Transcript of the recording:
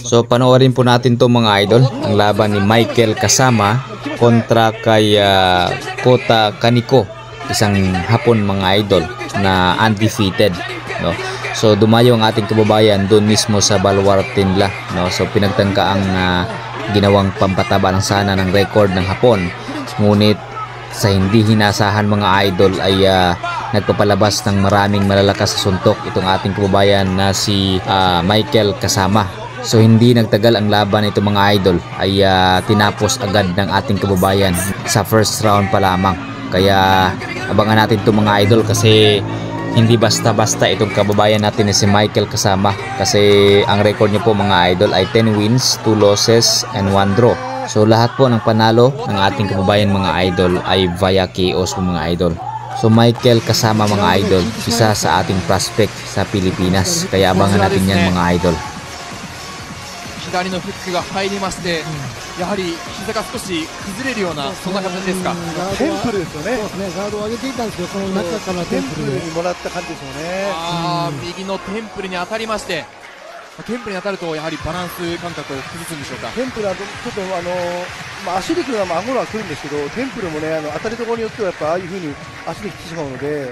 So panoorin po natin to mga idol, ang laban ni Michael Kasama kontra kay Kota Kaneko, isang Hapon mga idol na undefeated, no. So dumayo ang ating kababayan doon mismo sa Balwartinla, no. So pinagtangka ang ginawang pampataba ng sana ng record ng Hapon, ngunit sa hindi hinasahan mga idol ay nagpapalabas ng maraming malalakas sa suntok itong ating kababayan na si Michael Kasama. So hindi nagtagal ang laban ito mga idol ay tinapos agad ng ating kababayan sa first round pa lamang. Kaya abangan natin ito mga idol, kasi hindi basta-basta itong kababayan natin na si Michael Kasama, kasi ang record niya po mga idol ay 10 wins, 2 losses and 1 draw. So lahat po ng panalo ng ating kababayan mga idol ay via KOs po mga idol. So Michael Kasama mga idol, isa sa ating prospect sa Pilipinas, kaya abangan natin yan mga idol. 左のフックが入りまして、やはり膝が少し崩れるようなそんな形ですか。テンプルですよね。そうですね、ガードを上げていたんですけど、その中からテンプルにもらった感じでしょうね。右のテンプルに当たりまして、テンプルに当たるとやはりバランス感覚を崩すんでしょうか。テンプルはちょっと足力がアゴラは来るんですけど、テンプルもね当たりどころによってはやっぱああいう風に足で来てしまうので。